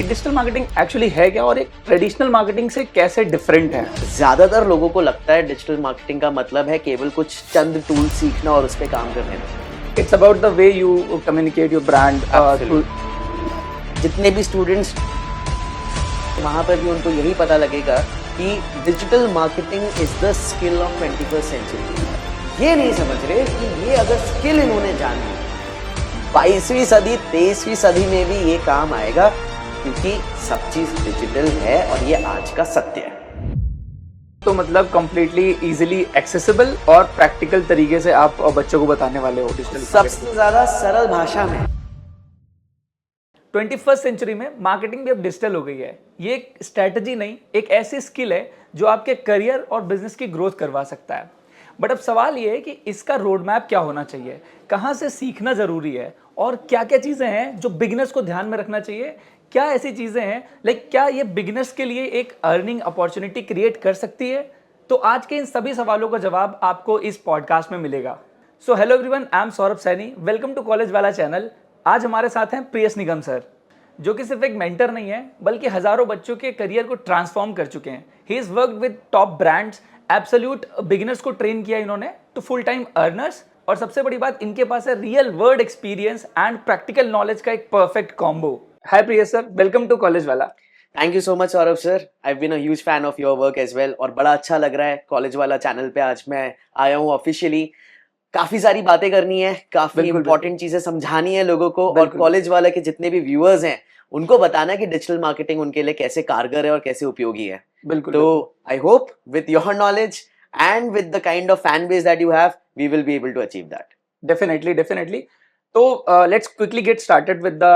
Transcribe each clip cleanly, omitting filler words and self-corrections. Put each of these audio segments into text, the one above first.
कि digital marketing actually है क्या और एक ट्रेडिशनल मार्केटिंग से कैसे डिफरेंट है। ज्यादातर लोगों को लगता है डिजिटल मार्केटिंग का मतलब है केवल कुछ चंद टूल सीखना और उस पर काम कर देना। It's about the way you communicate your brand. जितने भी स्टूडेंट्स वहां पर भी उनको यही पता लगेगा कि digital marketing is the skill of 21st century. ये नहीं समझ रहे कि ये अगर स्किल इन्होंने जान ली 22वीं सदी 23वीं सदी में भी ये काम आएगा, क्योंकि सब चीज डिजिटल है और ये आज का सत्य है। तो मतलब कंप्लीटली इजीली एक्सेसिबल और प्रैक्टिकल तरीके से आप बच्चों को बताने वाले हो डिजिटल सबसे ज्यादा सरल भाषा में। 21st सेंचुरी में मार्केटिंग भी अब डिजिटल हो गई है। ये एक स्ट्रैटेजी नहीं, एक ऐसी स्किल है जो आपके करियर और बिजनेस की ग्रोथ करवा सकता है। बट अब सवाल ये है कि इसका रोड मैप क्या होना चाहिए, कहाँ से सीखना जरूरी है और क्या क्या चीज़ें हैं जो बिगिनर्स को ध्यान में रखना चाहिए। क्या ऐसी चीज़ें हैं, लाइक क्या ये बिगिनर्स के लिए एक अर्निंग अपॉर्चुनिटी क्रिएट कर सकती है? तो आज के इन सभी सवालों का जवाब आपको इस पॉडकास्ट में मिलेगा। So hello everyone, I am Saurabh Saini, welcome to college वाला चैनल। आज हमारे साथ हैं प्रियस निगम सर, जो कि सिर्फ एक मेंटर नहीं है बल्कि हजारों बच्चों के करियर को ट्रांसफॉर्म कर चुके हैं। He is worked with top brands, absolute beginners को ट्रेन किया इन्होंने टू फुल टाइम अर्नर्स, और सबसे बड़ी बात इनके पास है real world experience and practical knowledge का एक perfect combo. Hi Priyas sir, welcome to college वाला। Thank you so much Saurabh sir, I been a huge fan of your work as well, और बड़ा अच्छा लग रहा है कॉलेज वाला चैनल पे आज मैं आया हूँ ऑफिशियली। काफी सारी बातें करनी है, काफी इंपॉर्टेंट चीजें समझानी है लोगों को, और कॉलेज वाले के जितने भी व्यूअर्स हैं उनको बताना है कि डिजिटल मार्केटिंग उनके लिए कैसे कारगर है और कैसे उपयोगी है। बिल्कुल। तो I hope with your knowledge and with the kind of fan base that you have, we will be able to achieve that. Definitely. तो let's quickly get started with the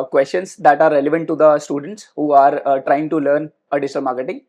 questions that are relevant to the students who are trying to learn digital marketing.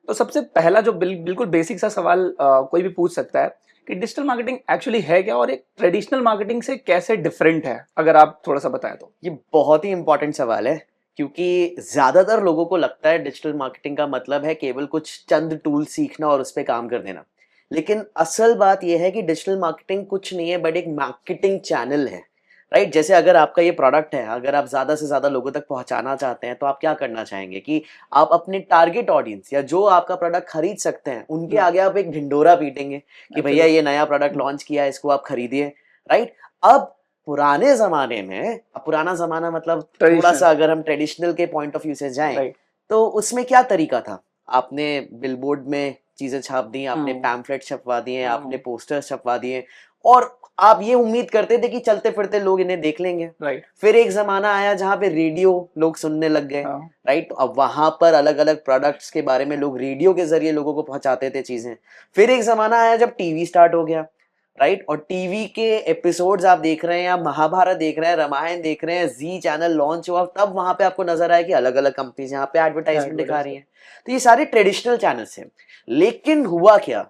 तो सबसे पहला जो बिल्कुल basic सा सवाल कोई भी पूछ सकता है कि डिजिटल मार्केटिंग एक्चुअली है क्या और एक ट्रेडिशनल मार्केटिंग से कैसे डिफरेंट है, अगर आप थोड़ा सा बताएं तो। ये बहुत ही इंपॉर्टेंट सवाल है, क्योंकि ज्यादातर लोगों को लगता है डिजिटल मार्केटिंग का मतलब है केवल कुछ चंद टूल सीखना और उस पर काम कर देना। लेकिन असल बात यह है कि डिजिटल मार्केटिंग कुछ नहीं है बट एक मार्केटिंग चैनल है, राइट? जैसे अगर आपका ये प्रोडक्ट है, अगर आप ज्यादा से ज्यादा लोगों तक पहुंचाना चाहते हैं तो आप क्या करना चाहेंगे कि आप अपने टारगेट ऑडियंस या जो आपका प्रोडक्ट खरीद सकते हैं उनके आगे आप एक ढिंडोरा पीटेंगे कि भैया ये नया प्रोडक्ट लॉन्च किया है, इसको आप खरीदिए, राइट? अब पुराने जमाने में, पुराना जमाना मतलब थोड़ा सा अगर हम ट्रेडिशनल के पॉइंट ऑफ व्यू से जाएं तो उसमें क्या तरीका था? आपने बिलबोर्ड में चीजें छाप दी, आपने पैम्फलेट छपवा दिए, आपने पोस्टर्स छपवा दिए, और आप ये उम्मीद करते थे कि चलते फिरते लोग इन्हें देख लेंगे। फिर एक जमाना आया जहां पे रेडियो लोग सुनने लग गए, राइट? अब वहां पर अलग अलग प्रोडक्ट्स के बारे में लोग रेडियो के जरिए लोगों को पहुंचाते थे चीजें। फिर एक जमाना आया जब टीवी स्टार्ट हो गया, राइट? और टीवी के एपिसोड्स आप देख रहे हैं, या महाभारत देख रहे हैं, रामायण देख रहे हैं, जी चैनल लॉन्च हुआ, तब वहां पे आपको नजर आया कि अलग अलग कंपनीज यहाँ पे एडवर्टाइजमेंट दिखा रही हैं। तो ये सारे ट्रेडिशनल चैनल्स हैं। लेकिन हुआ क्या,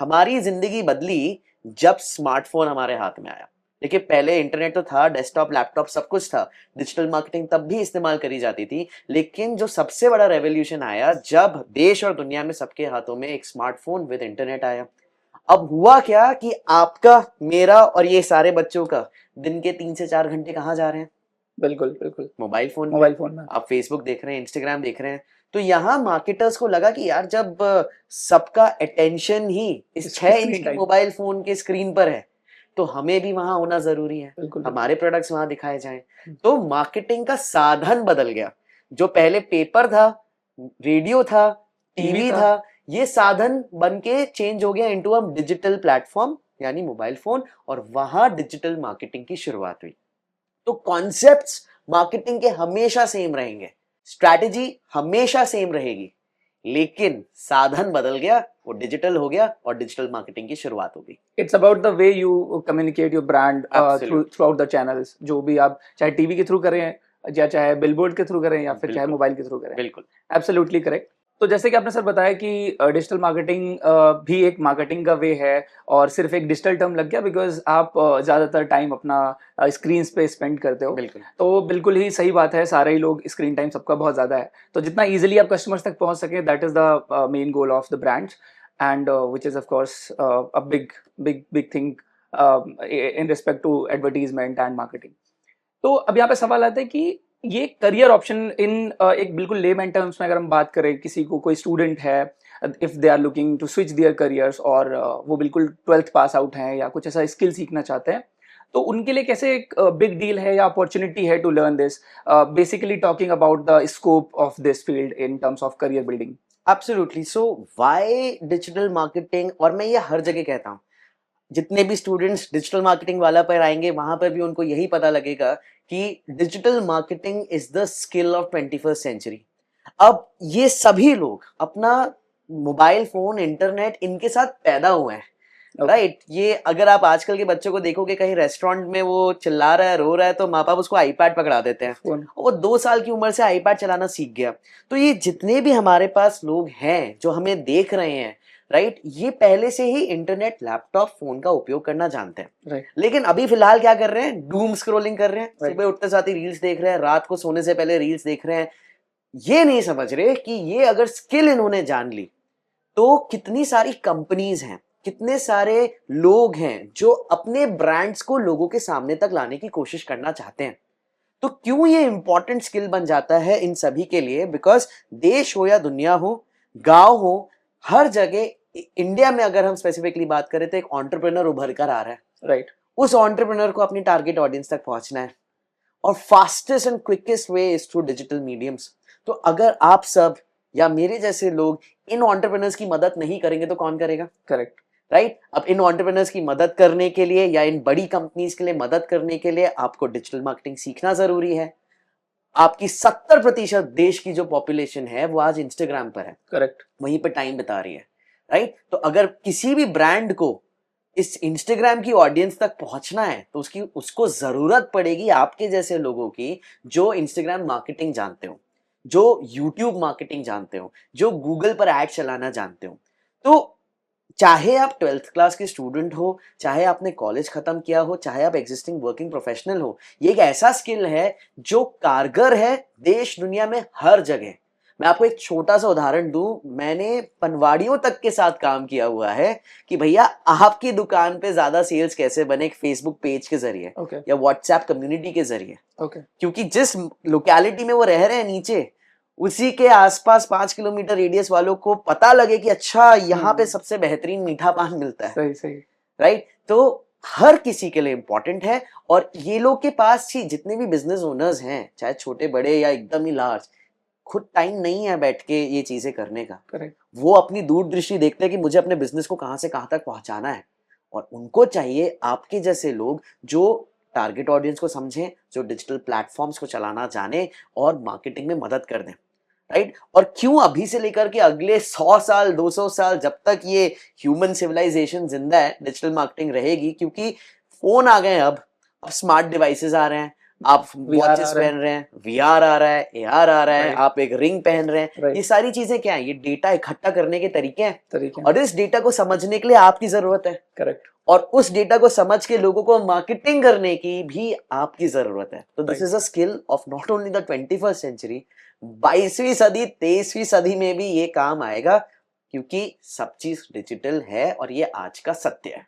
हमारी जिंदगी बदली जब स्मार्टफोन हमारे हाथ में आया। देखिए, पहले इंटरनेट तो था, डेस्कटॉप लैपटॉप सब कुछ था, डिजिटल मार्केटिंग तब भी इस्तेमाल करी जाती थी। लेकिन जो सबसे बड़ा रेवोल्यूशन आया जब देश और दुनिया में सबके हाथों में एक स्मार्टफोन विद इंटरनेट आया। अब हुआ क्या कि आपका, मेरा और ये सारे बच्चों का दिन के 3 से 4 घंटे कहाँ जा रहे हैं? बिल्कुल मोबाइल फोन में। आप फेसबुक देख रहे हैं, इंस्टाग्राम देख रहे हैं। तो यहाँ मार्केटर्स को लगा कि यार जब सबका अटेंशन ही इस 6 इंच के मोबाइल फोन के स्क्रीन पर है तो हमें भी वहां होना जरूरी है, हमारे प्रोडक्ट्स वहां दिखाए जाएं। तो मार्केटिंग का साधन बदल गया। जो पहले पेपर था, रेडियो था, टीवी था, ये साधन बन के चेंज हो गया इनटू अ डिजिटल प्लेटफॉर्म यानी मोबाइल फोन, और वहां डिजिटल मार्केटिंग की शुरुआत हुई। तो कॉन्सेप्ट्स मार्केटिंग के हमेशा सेम रहेंगे, स्ट्रैटेजी हमेशा सेम रहेगी, लेकिन साधन बदल गया, वो डिजिटल हो गया और डिजिटल मार्केटिंग की शुरुआत हो गई। It's about the way you communicate your brand through out the channels, जो भी आप चाहे टीवी के थ्रू करें या चाहे बिलबोर्ड के थ्रू करें या फिर चाहे मोबाइल के थ्रू करें। बिल्कुल, एब्सोल्युटली करेक्ट। तो जैसे कि आपने सर बताया कि डिजिटल मार्केटिंग भी एक मार्केटिंग का वे है, और सिर्फ एक डिजिटल टर्म लग गया बिकॉज आप ज़्यादातर टाइम अपना स्क्रीन पे स्पेंड करते हो। तो बिल्कुल ही सही बात है, सारे ही लोग, स्क्रीन टाइम सबका बहुत ज़्यादा है, तो जितना ईजिली आप कस्टमर्स तक पहुंच सकें, that is the main goal of the brand, and which is of course a big thing in respect to advertisement and marketing. तो अब यहाँ पे सवाल आता है कि ये करियर ऑप्शन इन एक बिल्कुल लेमैन टर्म्स में अगर हम बात करें, किसी को कोई स्टूडेंट है, if they are looking to switch their careers और वो बिल्कुल 12th पास आउट हैं या कुछ ऐसा स्किल सीखना चाहते हैं, तो उनके लिए कैसे एक बिग डील है या अपॉर्चुनिटी है to learn this, basically talking about the scope of this field in terms of career building? Absolutely. So why digital marketing, और मैं ये हर जगह कहता हूँ, जितने भी स्टूडेंट्स डिजिटल मार्केटिंग वाला पर आएंगे वहां पर भी उनको यही पता लगेगा कि digital marketing is the skill of 21st century. अब ये सभी लोग अपना मोबाइल फोन, इंटरनेट इनके साथ पैदा हुए हैं, राइट। ये अगर आप आजकल के बच्चों को देखोगे कहीं रेस्टोरेंट में वो चिल्ला रहा है, रो रहा है, तो माँ बाप उसको आईपैड पकड़ा देते हैं और वो 2 साल की उम्र से आईपैड चलाना सीख गया। तो ये जितने भी हमारे पास लोग हैं जो हमें देख रहे हैं, राइट, ये पहले से ही इंटरनेट, लैपटॉप, फोन का उपयोग करना जानते हैं। राइट। लेकिन अभी फिलहाल क्या कर रहे हैं? डूम स्क्रोलिंग कर रहे हैं, Right. सुबह उठते साथ ही रील्स देख रहे हैं, रात को सोने से पहले रील्स देख रहे हैं। ये नहीं समझ रहे कि ये अगर स्किल इन्होंने जान ली तो कितनी सारी कंपनीज हैं, कितने सारे लोग हैं जो अपने ब्रांड्स को लोगों के सामने तक लाने की कोशिश करना चाहते हैं। तो क्यों ये इंपॉर्टेंट स्किल बन जाता है इन सभी के लिए? बिकॉज देश हो या दुनिया हो, गांव हो, हर जगह, इंडिया में अगर हम स्पेसिफिकली बात करें तो एक एंटरप्रेन्योर उभर कर आ रहा है। राइट। उस एंटरप्रेन्योर को अपनी टारगेट ऑडियंस तक पहुंचना है और fastest and quickest way is through digital mediums. तो अगर आप सब या मेरे जैसे लोग इन एंटरप्रेन्योर्स की मदद नहीं करेंगे तो कौन करेगा? करेक्ट। राइट। अब इन एंटरप्रेन्योर्स की मदद करने के लिए या इन बड़ी कंपनीज के लिए मदद करने के लिए आपको डिजिटल मार्केटिंग सीखना जरूरी है। आपकी 70% देश की जो पॉपुलेशन है वो आज इंस्टाग्राम पर है, करेक्ट। वहीं पर टाइम बिता रही है, राइट। तो अगर किसी भी ब्रांड को इस इंस्टाग्राम की ऑडियंस तक पहुंचना है तो उसको जरूरत पड़ेगी आपके जैसे लोगों की जो इंस्टाग्राम मार्केटिंग जानते हो, जो यूट्यूब मार्केटिंग जानते हो, जो गूगल पर एड चलाना जानते हो। तो चाहे आप 12th क्लास के स्टूडेंट हो, चाहे आपने कॉलेज खत्म किया हो, चाहे आप एग्जिस्टिंग वर्किंग प्रोफेशनल हो, ये एक ऐसा स्किल है जो कारगर है देश दुनिया में हर जगह। मैं आपको एक छोटा सा उदाहरण दूं, मैंने पनवाड़ियों तक के साथ काम किया हुआ है कि भैया आपकी दुकान पे ज्यादा सेल्स कैसे बने, एक फेसबुक पेज के जरिए ओके। या व्हाट्सएप कम्युनिटी के जरिए। ओके। क्योंकि जिस लोकेलिटी में वो रह रहे हैं नीचे, उसी के आसपास 5 किलोमीटर रेडियस वालों को पता लगे कि अच्छा यहाँ पे सबसे बेहतरीन मीठा पान मिलता है, सही सही। राइट। तो हर किसी के लिए इंपॉर्टेंट है। और ये लोग के पास ही जितने भी बिजनेस ओनर्स हैं, चाहे छोटे बड़े या एकदम ही लार्ज, खुद टाइम नहीं है बैठ के ये चीजें करने का। करेक्ट। वो अपनी दूरदृष्टि देखते हैं कि मुझे अपने बिजनेस को कहां से कहां तक पहुंचाना है, और उनको चाहिए आपके जैसे लोग जो टारगेट ऑडियंस को समझें, जो डिजिटल प्लेटफॉर्म्स को चलाना जाने और मार्केटिंग में मदद कर दें, राइट। और क्यों अभी से लेकर के अगले 100 साल, 200 साल, जब तक ये ह्यूमन सिविलाइजेशन जिंदा है, डिजिटल मार्केटिंग रहेगी? क्योंकि फोन आ गए, अब स्मार्ट डिवाइसेस आ रहे हैं, आप वॉचेस पहन रहे हैं, वीआर आ रहा है, एआर आ रहा है, आप एक रिंग पहन रहे हैं। ये सारी चीजें क्या है? ये डेटा इकट्ठा करने के तरीके हैं, और इस डेटा को समझने के लिए आपकी जरूरत है। करेक्ट। और उस डेटा को समझ के लोगों को मार्केटिंग करने की भी आपकी जरूरत है। तो this is a skill of not only the 21st century, 22वीं सदी, 23वीं सदी में भी ये काम आएगा, क्योंकि सब चीज डिजिटल है और ये आज का सत्य है।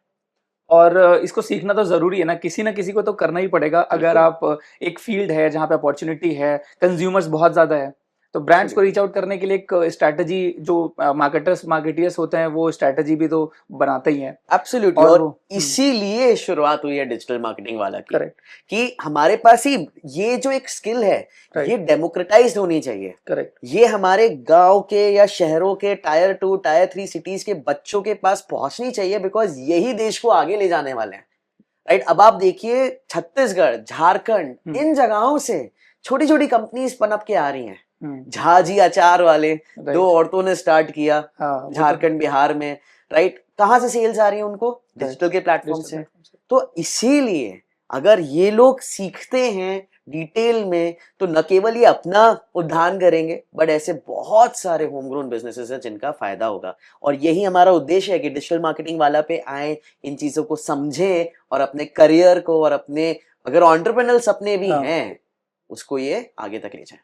और इसको सीखना तो ज़रूरी है ना किसी को तो करना ही पड़ेगा। अगर आप एक फील्ड है जहाँ पे अपॉर्चुनिटी है, कंज्यूमर्स बहुत ज़्यादा है, तो ब्रांड्स को रीच आउट करने के लिए एक स्ट्रैटेजी, जो मार्केटियर्स होते हैं वो स्ट्रैटेजी भी तो बनाते ही हैं। एब्सोल्युटली। और इसीलिए शुरुआत हुई है डिजिटल मार्केटिंग वाला की, करेक्ट। कि हमारे पास ही ये जो एक स्किल है ये डेमोक्रेटाइज्ड होनी चाहिए। करेक्ट। ये हमारे गांव के या शहरों के टायर 2, टायर 3 सिटीज के बच्चों के पास पहुंचनी चाहिए, बिकॉज यही देश को आगे ले जाने वाले हैं, राइट। अब आप देखिए छत्तीसगढ़, झारखंड, इन जगहों से छोटी छोटी कंपनीज पनप के आ रही हैं। झाजी अचार वाले 2 औरतों ने स्टार्ट किया झारखंड, बिहार में, राइट। कहां से सेल्स आ रही है उनको? डिजिटल के प्लेटफॉर्म से। तो इसीलिए अगर ये लोग सीखते हैं डिटेल में तो न केवल ये अपना उद्धार करेंगे, बट ऐसे बहुत सारे होम ग्रोन बिजनेसेस हैं जिनका फायदा होगा। और यही हमारा उद्देश्य है कि डिजिटल मार्केटिंग वाला पे आए, इन चीजों को समझें और अपने करियर को, और अपने अगर एंटरप्रेन्योर सपने भी हैं, उसको ये आगे तक ले जाए।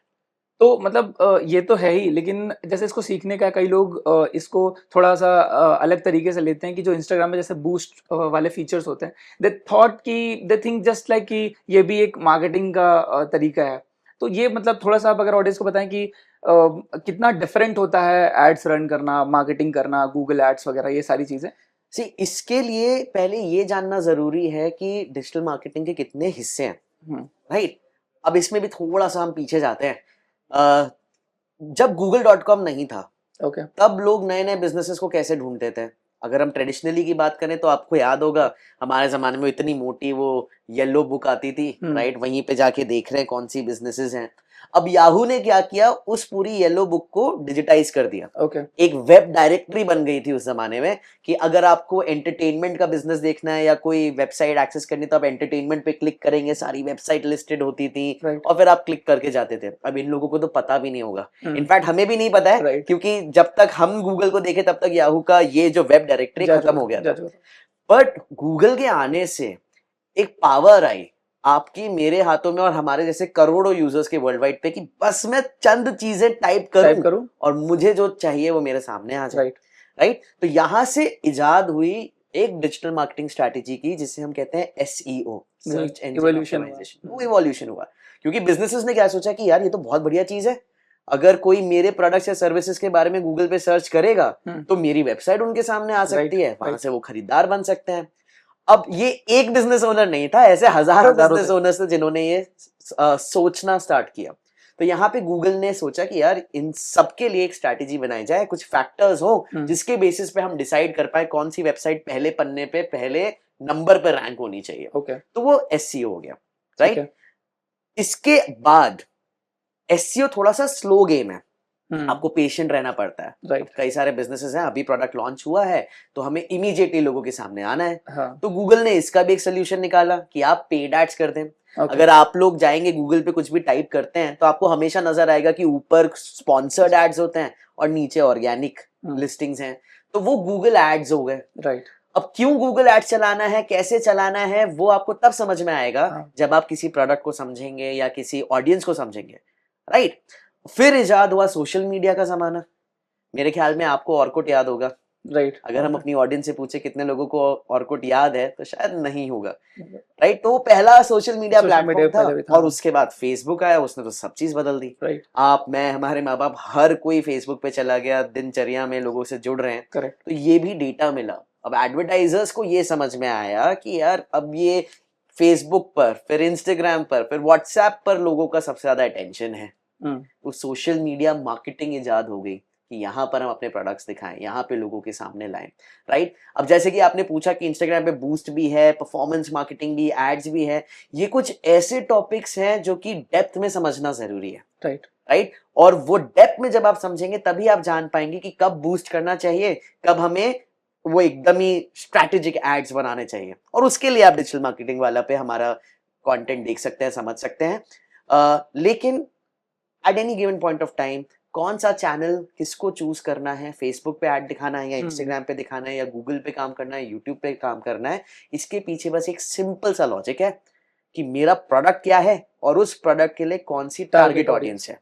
तो मतलब ये तो है ही, लेकिन जैसे इसको सीखने का कई लोग इसको थोड़ा-सा अलग तरीके से लेते हैं कि जो इंस्टाग्राम में जैसे बूस्ट वाले फीचर्स होते हैं, दे थिंक जस्ट लाइक कि ये भी एक मार्केटिंग का तरीका है। तो ये मतलब थोड़ा सा आप अगर ऑडियंस को बताएं कि कितना डिफरेंट होता है एड्स रन करना, मार्केटिंग करना, गूगल एड्स वगैरह ये सारी चीजें। सी इसके लिए पहले ये जानना जरूरी है कि डिजिटल मार्केटिंग के कितने हिस्से हैं, हम्म। राइट। अब इसमें भी थोड़ा सा हम पीछे जाते हैं। अ, जब google.com नहीं था ओके। तब लोग नए नए बिजनेसेस को कैसे ढूंढते थे। अगर हम ट्रेडिशनली की बात करें तो आपको याद होगा हमारे जमाने में इतनी मोटी वो येलो बुक आती थी, राइट, वहीं पे जाके देख रहे हैं कौन सी बिजनेसेस हैं। अब याहू ने क्या किया, उस पूरी येलो बुक को डिजिटाइज कर दिया। ओके। एक वेब डायरेक्टरी बन गई थी उस जमाने में कि अगर आपको एंटरटेनमेंट का बिजनेस देखना है या कोई वेबसाइट एक्सेस करनी तो आप एंटरटेनमेंट पे क्लिक करेंगे, सारी वेबसाइट लिस्टेड होती थी राइट। और फिर आप क्लिक करके जाते थे। अब इन लोगों को तो पता भी नहीं होगा, इनफैक्ट हमें भी नहीं पता है, राइट। क्योंकि जब तक हम गूगल को देखे तब तक याहू का ये जो वेब डायरेक्टरी खत्म हो गया था। बट गूगल के आने से एक पावर आई आपकी मेरे हाथों में और हमारे जैसे करोड़ों यूजर्स के वर्ल्ड वाइड पे कि बस मैं चंद चीजें टाइप करूं और मुझे जो चाहिए वो मेरे सामने आ जाए, राइट। तो यहां से इजाद हुई एक डिजिटल मार्केटिंग स्ट्रैटेजी की जिसे हम कहते हैं एसईओ, सर्च इंजन ऑप्टिमाइजेशन। वो इवोल्यूशन हुआ क्योंकि बिजनेसेस ने क्या सोचा कि यार ये तो बहुत बढ़िया चीज है, अगर कोई मेरे प्रोडक्ट्स या सर्विसेज के बारे में गूगल पे सर्च करेगा तो मेरी वेबसाइट उनके सामने आ सकती है, वहां से वो खरीदार बन सकते हैं। अब ये एक बिजनेस ओनर नहीं था, ऐसे हजारों बिजनेस ओनर्स थे जिन्होंने ये सोचना स्टार्ट किया। तो यहाँ पे गूगल ने सोचा कि यार इन सबके लिए एक स्ट्रैटेजी बनाई जाए, कुछ फैक्टर्स हो जिसके बेसिस पे हम डिसाइड कर पाए कौन सी वेबसाइट पहले पन्ने पे पहले नंबर पे रैंक होनी चाहिए। तो वो एसईओ हो गया, राइट। इसके बाद एसईओ थोड़ा सा स्लो गेम है, आपको पेशेंट रहना पड़ता है, राइट। कई सारे बिजनेसेस हैं, अभी प्रोडक्ट लॉन्च हुआ है तो हमें इमीडिएटली लोगों के सामने आना है। तो गूगल ने इसका भी एक सोल्यूशन निकाला कि आप पेड एड्स कर दें। अगर आप लोग जाएंगे गूगल पे कुछ भी टाइप करते हैं तो आपको हमेशा नजर आएगा कि ऊपर स्पॉन्सर्ड एड्स होते हैं और नीचे ऑर्गेनिक लिस्टिंग्स हैं, तो वो गूगल एड्स हो गए, राइट। अब क्यों गूगल एड्स चलाना है, कैसे चलाना है, वो आपको तब समझ में आएगा जब आप किसी प्रोडक्ट को समझेंगे या किसी ऑडियंस को समझेंगे, राइट। फिर इजाद हुआ सोशल मीडिया का जमाना। मेरे ख्याल में आपको ऑर्कुट याद होगा, राइट। अगर हम अपनी ऑडियंस से पूछे कितने लोगों को ऑर्कुट याद है तो शायद नहीं होगा, राइट। तो वो पहला सोशल मीडिया प्लेटफॉर्म था और उसके बाद फेसबुक आया, उसने तो सब चीज बदल दी, राइट। आप, मैं, हमारे माँ बाप, हर कोई फेसबुक पे चला गया, दिनचर्या में लोगों से जुड़ रहे हैं, करेक्ट। तो ये भी डेटा मिला। अब एडवर्टाइजर्स को ये समझ में आया कि यार अब ये फेसबुक पर, फिर इंस्टाग्राम पर, फिर व्हाट्सएप पर लोगों का सबसे ज्यादा अटेंशन है। तो सोशल मीडिया मार्केटिंग इजाद हो गई कि यहाँ पर हम अपने प्रोडक्ट्स दिखाएं, यहाँ पे लोगों के सामने लाएं, राइट। अब जैसे कि आपने पूछा कि इंस्टाग्राम पे बूस्ट भी है, परफॉर्मेंस मार्केटिंग भी, एड्स भी है, ये कुछ ऐसे टॉपिक्स हैं जो कि डेप्थ में समझना जरूरी है, राइट। और वो डेप्थ में जब आप समझेंगे तभी आप जान पाएंगे कि कब बूस्ट करना चाहिए, कब हमें वो एकदम ही स्ट्रैटेजिक एड्स बनाने चाहिए। और उसके लिए आप डिजिटल मार्केटिंग वाला पे हमारा कंटेंट देख सकते हैं, समझ सकते हैं। लेकिन at any given point of time कौन सा चैनल किसको चूज करना है, फेसबुक पे ऐड दिखाना है या इंस्टाग्राम पे दिखाना है या गूगल पे काम करना है, यूट्यूब पे काम करना है, इसके पीछे बस एक सिंपल सा लॉजिक है कि मेरा प्रोडक्ट क्या है और उस प्रोडक्ट के लिए कौन सी टारगेट ऑडियंस है।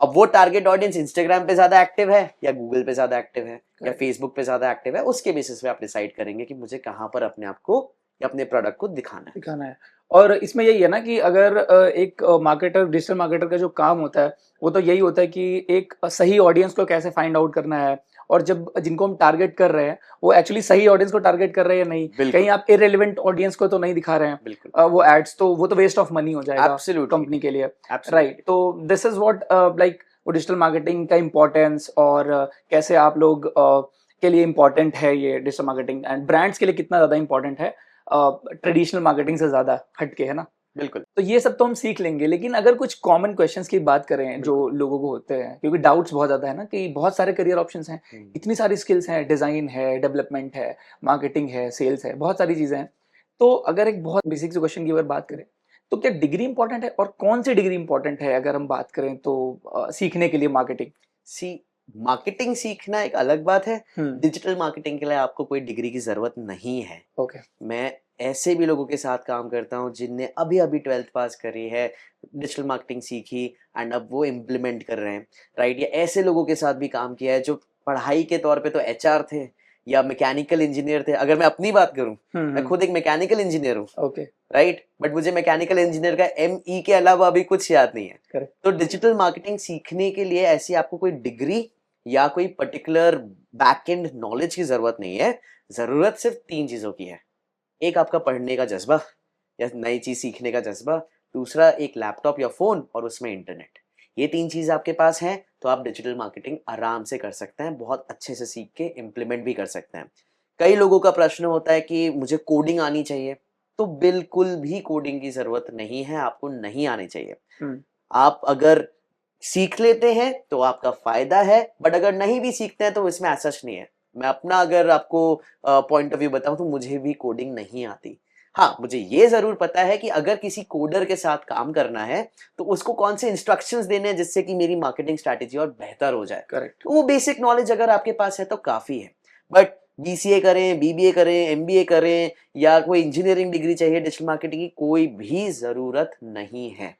अब वो टारगेट ऑडियंस इंस्टाग्राम पे ज्यादा एक्टिव है या गूगल पे ज्यादा एक्टिव है या फेसबुक पे ज्यादा एक्टिव है, उसके बेसिस पे आप डिसाइड करेंगे कि मुझे कहां पर अपने आप को या अपने प्रोडक्ट को दिखाना है। और इसमें यही है ना कि अगर एक मार्केटर, डिजिटल मार्केटर का जो काम होता है वो तो यही होता है कि एक सही ऑडियंस को कैसे फाइंड आउट करना है, और जब जिनको हम टारगेट कर रहे हैं वो एक्चुअली सही ऑडियंस को टारगेट कर रहे हैं या नहीं, कहीं आप इररिलेवेंट ऑडियंस को तो नहीं दिखा रहे हैं वो एड्स, तो वो तो वेस्ट ऑफ मनी हो जाएगा कंपनी के लिए, राइट। तो दिस इज व्हाट लाइक वो डिजिटल मार्केटिंग का इम्पोर्टेंस और कैसे आप लोग के लिए इम्पोर्टेंट है ये डिजिटल मार्केटिंग, एंड ब्रांड्स के लिए कितना ज्यादा इम्पोर्टेंट है ट्रेडिशनल मार्केटिंग से ज्यादा हटके, है ना। बिल्कुल। तो ये सब तो हम सीख लेंगे, लेकिन अगर कुछ कॉमन क्वेश्चंस की बात करें जो लोगों को होते हैं, क्योंकि डाउट्स बहुत ज्यादा है ना कि बहुत सारे करियर ऑप्शंस हैं, इतनी सारी स्किल्स हैं, डिजाइन है, डेवलपमेंट है, मार्केटिंग है, सेल्स है, बहुत सारी चीजें हैं। तो अगर एक बहुत बेसिक से क्वेश्चन की अगर बात करें तो क्या डिग्री इंपॉर्टेंट है, और कौन सी डिग्री इंपॉर्टेंट है अगर हम बात करें तो सीखने के लिए मार्केटिंग? मार्केटिंग सीखना एक अलग बात है, डिजिटल मार्केटिंग के लिए आपको कोई डिग्री की जरूरत नहीं है। मैं ऐसे भी लोगों के साथ काम करता हूँ जिनने अभी अभी 12th पास करी है, डिजिटल मार्केटिंग सीखी एंड अब वो इम्प्लीमेंट कर रहे हैं, राइट। या ऐसे लोगों के साथ भी काम किया है जो पढ़ाई के तौर पे तो एचआर थे, या मैकेनिकल इंजीनियर थे। अगर मैं अपनी बात करूं, मैं खुद एक मैकेनिकल इंजीनियर हूँ, ओके, राइट, बट मुझे मैकेनिकल इंजीनियर का ME के अलावा अभी कुछ याद नहीं है। करेक्ट, तो डिजिटल मार्केटिंग सीखने के लिए ऐसी आपको कोई डिग्री या कोई पर्टिकुलर बैकएंड नॉलेज की जरूरत नहीं है। जरूरत सिर्फ 3 चीजों की है। एक आपका पढ़ने का जज्बा या नई चीज सीखने का जज्बा, दूसरा एक लैपटॉप या फोन, और उसमें इंटरनेट। ये 3 चीज आपके पास हैं तो आप डिजिटल मार्केटिंग आराम से कर सकते हैं, बहुत अच्छे से सीख के इम्प्लीमेंट भी कर सकते हैं। कई लोगों का प्रश्न होता है कि मुझे कोडिंग आनी चाहिए, तो बिल्कुल भी कोडिंग की जरूरत नहीं है, आपको नहीं आनी चाहिए। आप अगर सीख लेते हैं तो आपका फायदा है, बट अगर नहीं भी सीखते हैं तो इसमें ऐसा नहीं है। मैं अपना अगर आपको पॉइंट ऑफ व्यू बताऊं तो मुझे भी कोडिंग नहीं आती। हाँ, मुझे ये जरूर पता है कि अगर किसी कोडर के साथ काम करना है तो उसको कौन से इंस्ट्रक्शंस देने हैं जिससे कि मेरी मार्केटिंग स्ट्रैटेजी और बेहतर हो जाए। करेक्ट, तो वो बेसिक नॉलेज अगर आपके पास है तो काफी है। बट BCA करें, BBA करें, MBA करें, या कोई इंजीनियरिंग डिग्री चाहिए डिजिटल मार्केटिंग की, कोई भी जरूरत नहीं है।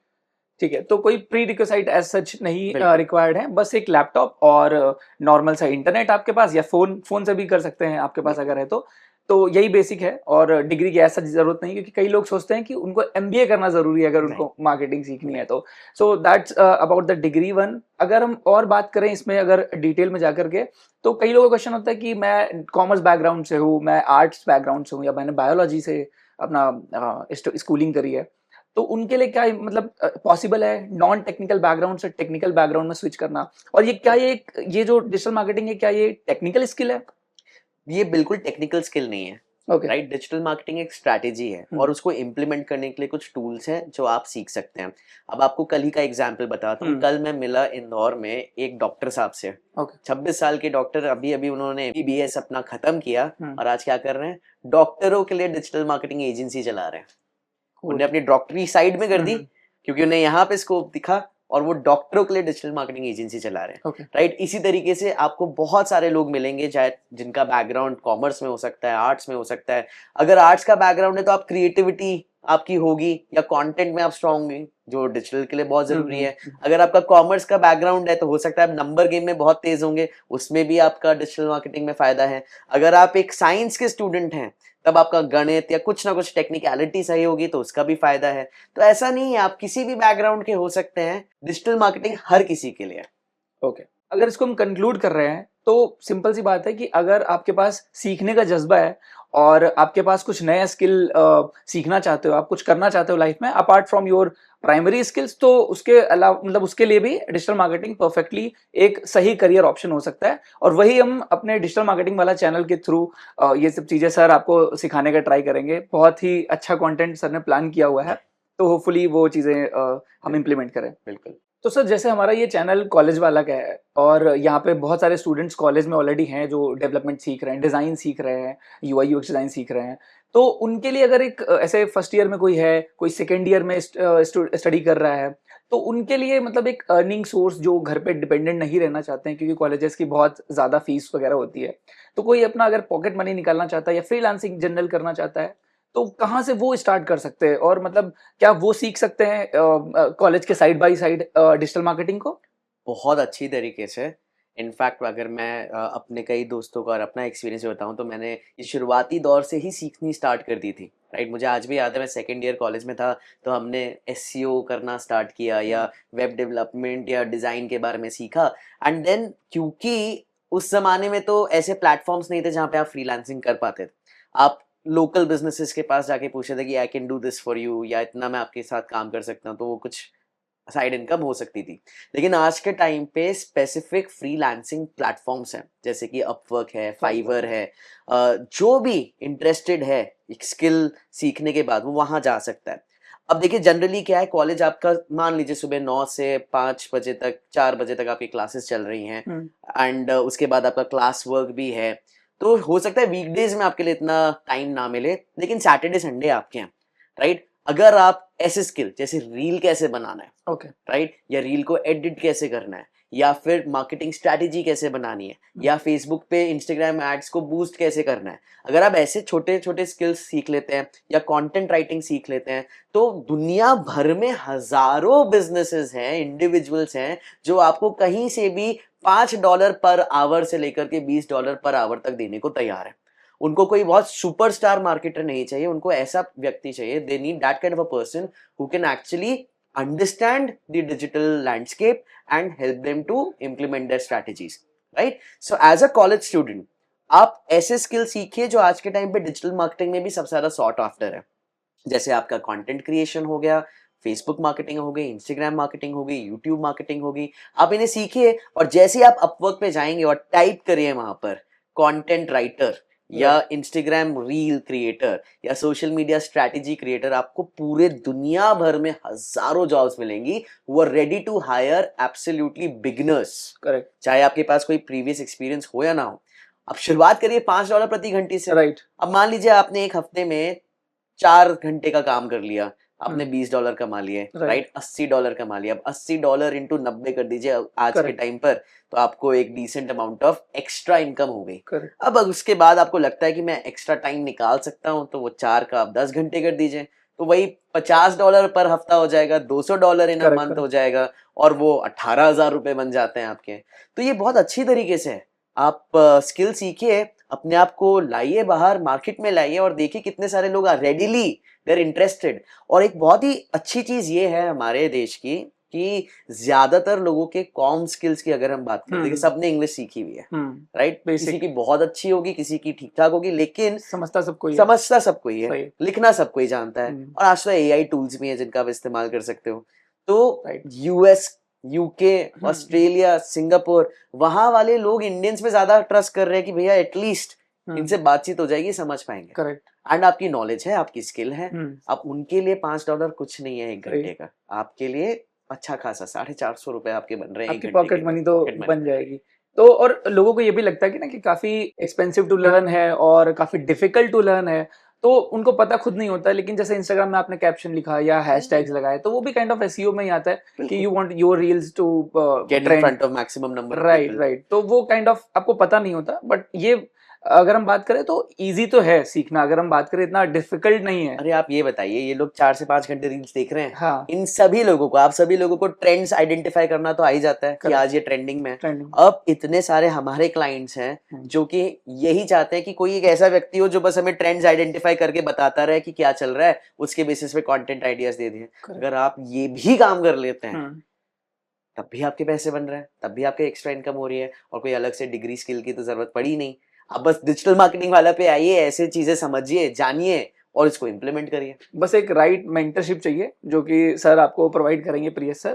ठीक है। तो कोई प्री रिक्विसाइट एज सच नहीं बिल्कुल रिक्वायर्ड है, बस एक लैपटॉप और नॉर्मल सा इंटरनेट आपके पास, या फोन से भी कर सकते हैं आपके पास अगर है तो यही बेसिक है, और डिग्री की ऐसा जरूरत नहीं, क्योंकि कई लोग सोचते हैं कि उनको MBA करना जरूरी है अगर नहीं, उनको मार्केटिंग सीखनी है तो। So that's about the degree one. अगर हम और बात करें इसमें अगर डिटेल में जाकर के, तो कई लोगों का क्वेश्चन होता है कि मैं कॉमर्स बैकग्राउंड से हूँ, मैं आर्ट्स बैकग्राउंड से हूँ, या मैंने बायोलॉजी से अपना स्कूलिंग करी है, तो उनके लिए क्या मतलब पॉसिबल है नॉन टेक्निकल बैकग्राउंड से टेक्निकल बैकग्राउंड में स्विच करना? और ये क्या ये जो डिजिटल मार्केटिंग है, क्या ये टेक्निकल स्किल है? ये बिल्कुल टेक्निकल स्किल नहीं है। ओके, राइट, डिजिटल मार्केटिंग एक स्ट्रैटेजी है और उसको इम्प्लीमेंट करने के लिए कुछ टूल्स हैं जो आप सीख सकते हैं। अब आपको कल ही का एग्जांपल बताता हूँ। कल मैं मिला इंदौर में एक डॉक्टर साहब से। ओके, 26 साल के डॉक्टर, अभी अभी उन्होंने MBBS अपना खत्म किया हम्म, और आज क्या कर रहे हैं, डॉक्टरों के लिए डिजिटल मार्केटिंग एजेंसी चला रहे हैं। cool, उन्होंने अपनी डॉक्टरी साइड में कर दी हम्म, क्योंकि उन्हें यहाँ पे स्कोप दिखा, और वो डॉक्टरों के लिए डिजिटल मार्केटिंग एजेंसी चला रहे हैं। ओके, राइट, इसी तरीके से आपको बहुत सारे लोग मिलेंगे, चाहे जिनका बैकग्राउंड कॉमर्स में हो सकता है, आर्ट्स में हो सकता है। अगर आर्ट्स का बैकग्राउंड है तो आप क्रिएटिविटी आपकी होगी या कंटेंट में आप स्ट्रांग होंगे, जो डिजिटल के लिए बहुत जरूरी है। अगर आपका कॉमर्स का बैकग्राउंड है तो हो सकता है आप नंबर गेम में बहुत तेज होंगे, उसमें भी आपका डिजिटल मार्केटिंग में फायदा है। अगर आप एक साइंस के स्टूडेंट हैं तब आपका गणित या कुछ ना कुछ टेक्निकलिटी सही होगी तो उसका भी फायदा है। तो ऐसा नहीं है, आप किसी भी बैकग्राउंड के हो सकते हैं। डिजिटल मार्केटिंग हर किसी के लिए है। ओके। अगर इसको हम कंक्लूड कर रहे हैं तो सिंपल सी बात है कि अगर आपके पास सीखने का जज्बा है और आपके पास कुछ नया स्किल सीखना चाहते हो, आप कुछ करना चाहते हो लाइफ में apart from your primary skills, तो उसके अलावा मतलब उसके लिए भी डिजिटल मार्केटिंग परफेक्टली एक सही करियर ऑप्शन हो सकता है। और वही हम अपने डिजिटल मार्केटिंग वाला चैनल के थ्रू ये सब चीजें सर आपको सिखाने का ट्राई करेंगे। बहुत ही अच्छा कंटेंट सर ने प्लान किया हुआ है, तो होपफुली वो चीजें हम इम्प्लीमेंट करें। बिल्कुल। तो सर जैसे हमारा ये चैनल कॉलेज वाला का है और यहाँ पे बहुत सारे स्टूडेंट्स कॉलेज में ऑलरेडी हैं जो डेवलपमेंट सीख रहे हैं, डिज़ाइन सीख रहे हैं, UI UX डिज़ाइन सीख रहे हैं, तो उनके लिए अगर एक ऐसे फर्स्ट ईयर में कोई है, कोई सेकेंड ईयर में स्टडी कर रहा है, तो उनके लिए मतलब एक अर्निंग सोर्स जो घर पे डिपेंडेंट नहीं रहना चाहते हैं क्योंकि कॉलेजेस की बहुत ज़्यादा फीस वगैरह होती है, तो कोई अपना अगर पॉकेट मनी निकालना चाहता है या फ्रीलांसिंग जनरल करना चाहता है, तो कहाँ से वो स्टार्ट कर सकते हैं? और मतलब क्या वो सीख सकते हैं कॉलेज के side by side digital marketing को? बहुत अच्छी तरीके से। इनफैक्ट अगर मैं अपने कई दोस्तों का और अपना एक्सपीरियंस बताऊं तो मैंने ये शुरुआती दौर से ही सीखनी स्टार्ट कर दी थी। राइट, मुझे आज भी याद है, मैं सेकेंड ईयर कॉलेज में था तो हमने SEO करना स्टार्ट किया या वेब डेवलपमेंट या डिज़ाइन के बारे में सीखा। एंड देन क्योंकि उस ज़माने में तो ऐसे प्लेटफॉर्म्स नहीं थे जहाँ पे आप फ्रीलांसिंग कर पाते थे। आप लोकल बिजनेसेस के पास जाके पूछे थे कि आई can do this for you, या इतना मैं आपके साथ काम कर सकता हूँ, तो वो कुछ साइड इनकम हो सकती थी। लेकिन आज के टाइम पे स्पेसिफिक फ्रीलांसिंग प्लेटफॉर्म्स हैं, जैसे कि अपवर्क है, फाइवर है। जो भी इंटरेस्टेड है एक स्किल सीखने के बाद वो वहाँ जा सकता है। अब देखिए जनरली क्या है, कॉलेज आपका मान लीजिए सुबह 9 से 5 बजे तक, 4 बजे तक आपकी क्लासेस चल रही हैं, एंड उसके बाद आपका क्लास वर्क भी है। तो हो सकता है वीकडेज में आपके लिए इतना टाइम ना मिले, लेकिन सैटरडे संडे आपके हैं। राइट, अगर आप ऐसे स्किल जैसे रील कैसे बनाना है, ओके, राइट, या रील को एडिट कैसे करना है, या फिर मार्केटिंग स्ट्रैटेजी कैसे बनानी है, या फेसबुक पे इंस्टाग्राम एड्स को बूस्ट कैसे करना है, अगर आप ऐसे छोटे छोटे स्किल्स सीख लेते हैं या कंटेंट राइटिंग सीख लेते हैं, तो दुनिया भर में हजारों बिजनेसेस हैं, इंडिविजुअल्स हैं जो आपको कहीं से भी $5 पर आवर से लेकर के $20 पर आवर तक देने को तैयार है। उनको कोई बहुत सुपरस्टार मार्केटर नहीं चाहिए, उनको ऐसा व्यक्ति चाहिए, they need that kind of a person who can actually understand the digital landscape and help them to implement their strategies, right? So as a college student आप ऐसे स्किल सीखिए जो आज के टाइम पे डिजिटल मार्केटिंग में भी सबसे ज्यादा सॉट आफ्टर है। जैसे आपका कंटेंट क्रिएशन हो गया, फेसबुक मार्केटिंग हो गई, इंस्टाग्राम मार्केटिंग हो गई, यूट्यूब मार्केटिंग हो गई, आप इन्हें सीखिए और जैसे ही आप अपवर्क पे जाएंगे और टाइप करिए वहां पर कंटेंट राइटर या इंस्टाग्राम रील क्रिएटर या सोशल मीडिया स्ट्रैटेजी क्रिएटर, आपको पूरे दुनिया भर में हजारों जॉब्स मिलेंगी। वो are ready to hire absolutely beginners. Correct. चाहे आपके पास कोई प्रीवियस एक्सपीरियंस हो या ना हो, आप शुरुआत करिए $5 प्रति घंटे से। राइट। अब मान लीजिए आपने एक हफ्ते में 4 घंटे का काम कर लिया, आपने $20 कमा लिए, राइट, $80 कमा लिया। अब $80 इंटू 90 कर दीजिए आज के टाइम पर, तो आपको एक decent amount of extra income हो गई। अब उसके बाद आपको लगता है कि मैं एक्स्ट्रा टाइम निकाल सकता हूँ, तो वो 4 का आप 10 घंटे कर दीजिए, तो वही $50 पर हफ्ता हो जाएगा, $200 इन अ मंथ हो जाएगा, और वो 18,000 रुपए बन जाते हैं आपके। तो ये बहुत अच्छी तरीके से है। आप स्किल सीखिए, अपने आप को लाइए बाहर, मार्केट में लाइए और देखिए कितने सारे लोग रेडिली दे आर इंटरेस्टेड। और एक बहुत ही अच्छी चीज ये है हमारे देश की कि ज्यादातर लोगों के कॉम स्किल्स की अगर हम बात करें, देखिए सबने इंग्लिश सीखी हुई है, राइट, किसी की बहुत अच्छी होगी, किसी की ठीक ठाक होगी, लेकिन समझता सबको ही है, लिखना सबको ही जानता है। और आज तो एआई टूल्स भी हैं जिनका आप इस्तेमाल कर सकते हो। तो यूएस, यूके, ऑस्ट्रेलिया, सिंगापुर, वहां वाले लोग इंडियंस पे ज्यादा ट्रस्ट कर रहे हैं कि भैया एटलीस्ट इनसे बातचीत हो जाएगी, समझ पाएंगे। करेक्ट। एंड आपकी नॉलेज है, आपकी स्किल है, आप उनके लिए $5 कुछ नहीं है एक घंटे का, आपके लिए अच्छा खासा 450 रुपए आपके बन रहे हैं, आपकी पॉकेट मनी तो बन जाएगी। तो और लोगों को ये भी लगता है कि ना कि काफी एक्सपेंसिव टू लर्न है और काफी डिफिकल्ट टू लर्न है, तो उनको पता खुद नहीं होता। लेकिन जैसे इंस्टाग्राम में आपने कैप्शन लिखा या हैशटैग्स लगाए, तो वो भी काइंड ऑफ एसईओ में ही आता है कि you want your reels to get in front of maximum number. Right. तो वो काइंड ऑफ आपको पता नहीं होता। बट ये अगर हम बात करें तो इजी तो है सीखना, अगर हम बात करें इतना डिफिकल्ट नहीं है। अरे आप ये बताइए, ये लोग 4 से 5 घंटे रील्स देख रहे हैं, हाँ, इन सभी लोगों को, आप सभी लोगों को ट्रेंड्स आइडेंटिफाई करना तो आ ही जाता है कि आज ये ट्रेंडिंग में। अब इतने सारे हमारे क्लाइंट्स हैं जो कि यही चाहते हैं कि कोई एक ऐसा व्यक्ति हो जो बस हमें ट्रेंड्स आइडेंटिफाई करके बताता रहे कि क्या चल रहा है, उसके बेसिस पे कंटेंट आइडियाज दे दिए। अगर आप ये भी काम कर लेते हैं तब भी आपके पैसे बन रहे हैं, तब भी आपके एक्स्ट्रा इनकम हो रही है, और कोई अलग से डिग्री स्किल की तो जरूरत पड़ी नहीं। आप बस डिजिटल मार्केटिंग वाला पे आइए, ऐसे चीजें समझिए, जानिए और इसको इम्प्लीमेंट करिए। बस एक राइट मेंटरशिप चाहिए जो कि सर आपको प्रोवाइड करेंगे, प्रियेश सर।